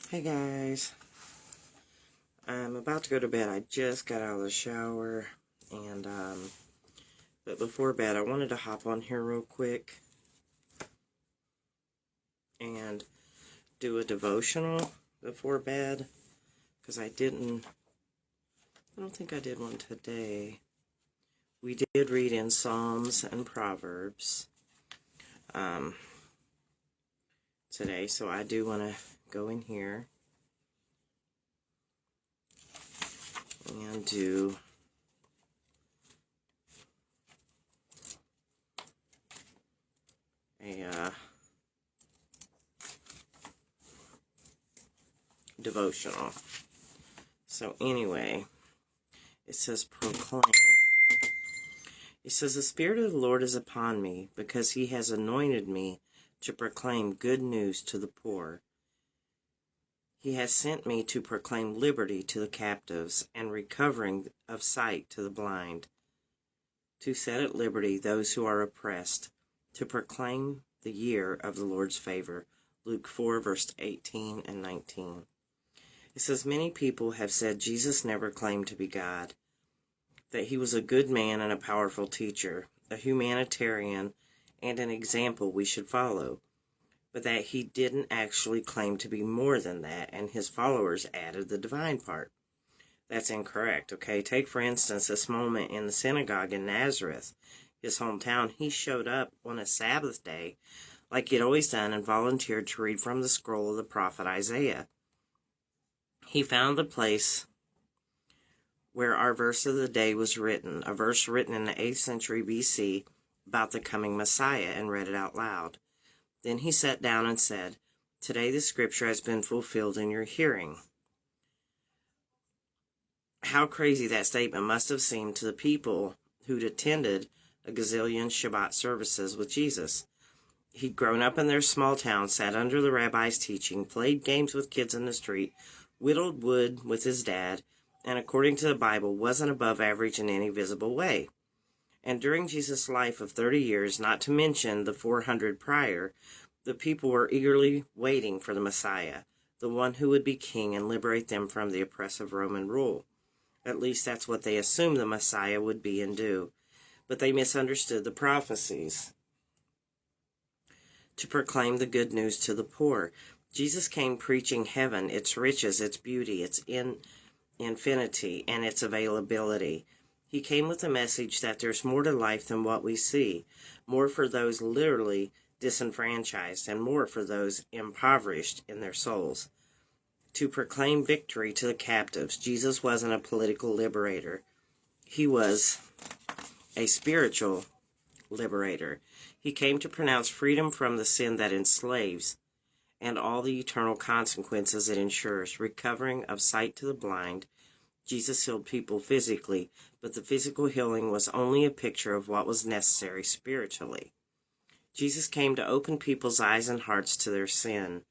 Hey guys, I'm about to go to bed. I just got out of the shower, and but before bed I wanted to hop on here real quick and do a devotional before bed, because I don't think I did one today. We did read in Psalms and Proverbs today, so I do want to go in here and do a devotional. So anyway, it says proclaim. It says, the Spirit of the Lord is upon me, because he has anointed me to proclaim good news to the poor. He has sent me to proclaim liberty to the captives and recovering of sight to the blind, to set at liberty those who are oppressed, to proclaim the year of the Lord's favor. Luke 4, verse 18 and 19. It says, many people have said Jesus never claimed to be God, that he was a good man and a powerful teacher, a humanitarian, and an example we should follow, but that he didn't actually claim to be more than that, and his followers added the divine part. That's incorrect, okay? Take, for instance, this moment in the synagogue in Nazareth, his hometown. He showed up on a Sabbath day, like he'd always done, and volunteered to read from the scroll of the prophet Isaiah. He found the place where our verse of the day was written, a verse written in the 8th century BC about the coming Messiah, and read it out loud. Then he sat down and said, today the scripture has been fulfilled in your hearing. How crazy that statement must have seemed to the people who'd attended a gazillion Shabbat services with Jesus. He'd grown up in their small town, sat under the rabbi's teaching, played games with kids in the street, whittled wood with his dad, and according to the Bible, wasn't above average in any visible way. And during Jesus' life of 30 years, not to mention the 400 prior, the people were eagerly waiting for the Messiah, the one who would be king and liberate them from the oppressive Roman rule. At least that's what they assumed the Messiah would be and do. But they misunderstood the prophecies. To proclaim the good news to the poor. Jesus came preaching heaven, its riches, its beauty, its infinity, and its availability. He came with a message that there's more to life than what we see, more for those literally disenfranchised, and more for those impoverished in their souls. To proclaim victory to the captives. Jesus wasn't a political liberator. He was a spiritual liberator. He came to pronounce freedom from the sin that enslaves and all the eternal consequences it ensures, recovering of sight to the blind. Jesus healed people physically, but the physical healing was only a picture of what was necessary spiritually. Jesus came to open people's eyes and hearts to their sin,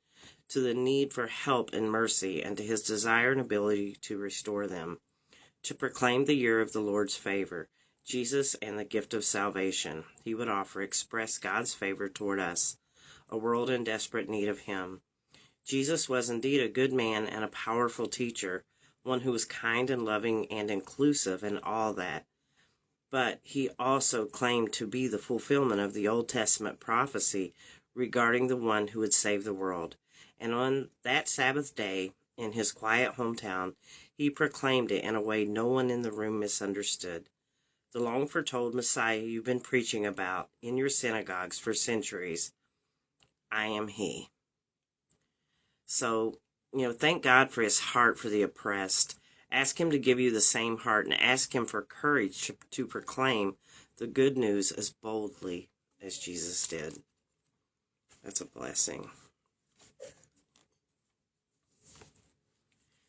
to the need for help and mercy, and to his desire and ability to restore them. To proclaim the year of the Lord's favor. Jesus and the gift of salvation he would offer express God's favor toward us, a world in desperate need of him. Jesus was indeed a good man and a powerful teacher, one who was kind and loving and inclusive and all that. But he also claimed to be the fulfillment of the Old Testament prophecy regarding the one who would save the world. And on that Sabbath day, in his quiet hometown, he proclaimed it in a way no one in the room misunderstood. The long-foretold Messiah you've been preaching about in your synagogues for centuries. I am he. So, thank God for his heart for the oppressed. Ask him to give you the same heart, and ask him for courage to proclaim the good news as boldly as Jesus did. That's a blessing.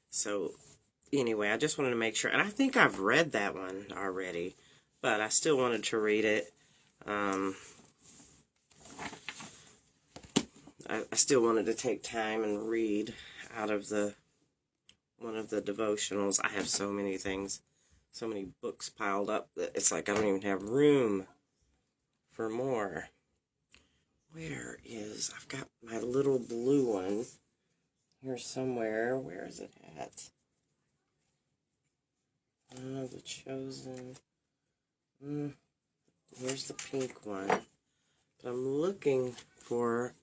So, anyway, I just wanted to make sure, and I think I've read that one already, but I still wanted to read it. I still wanted to take time and read out of one of the devotionals. I have so many things, so many books piled up that it's like I don't even have room for more. Where is, I've got my little blue one here somewhere. Where is it at? Oh, the Chosen. Here's the pink one. But I'm looking for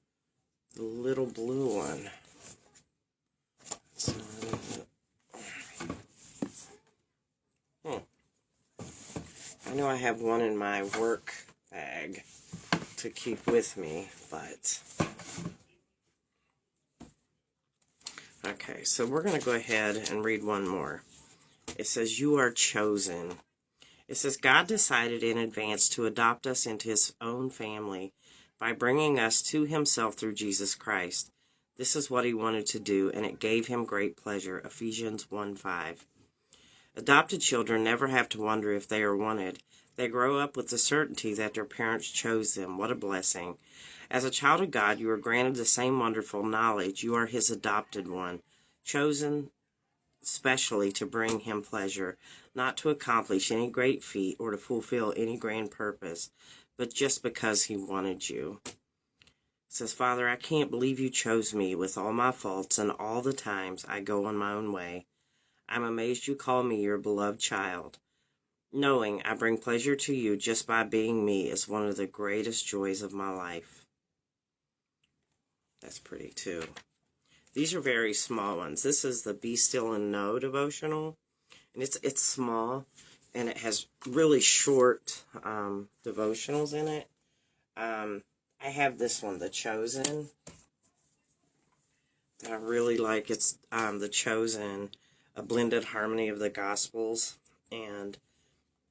the little blue one. So, I know I have one in my work bag to keep with me, but... Okay, so we're going to go ahead and read one more. It says, you are chosen. It says, God decided in advance to adopt us into his own family by bringing us to himself through Jesus Christ. This is what he wanted to do, and it gave him great pleasure. Ephesians 1:5. Adopted children never have to wonder if they are wanted. They grow up with the certainty that their parents chose them. What a blessing. As a child of God, you are granted the same wonderful knowledge. You are his adopted one, chosen specially to bring him pleasure, not to accomplish any great feat or to fulfill any grand purpose, but just because he wanted you. It says, Father, I can't believe you chose me with all my faults and all the times I go on my own way. I'm amazed you call me your beloved child. Knowing I bring pleasure to you just by being me is one of the greatest joys of my life. That's pretty too. These are very small ones. This is the Be Still and Know devotional. And it's small, and it has really short devotionals in it. I have this one, The Chosen, that I really like. It's The Chosen, a blended harmony of the Gospels. And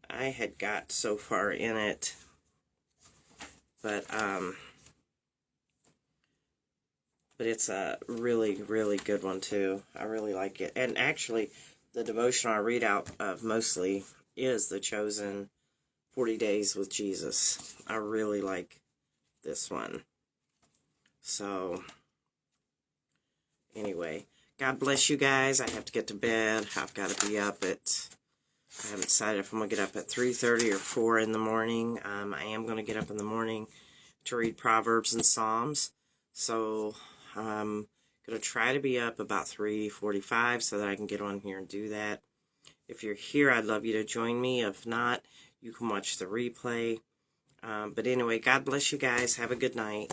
I had got so far in it, but it's a really, really good one, too. I really like it. And actually, the devotional I read out of mostly is The Chosen 40 Days with Jesus. I really like this one. So, anyway, God bless you guys. I have to get to bed. I've got to be up at, I haven't decided if I'm going to get up at 3:30 or 4 in the morning. I am going to get up in the morning to read Proverbs and Psalms. So, I'm going to try to be up about 3:45 so that I can get on here and do that. If you're here, I'd love you to join me. If not, you can watch the replay. But anyway, God bless you guys. Have a good night.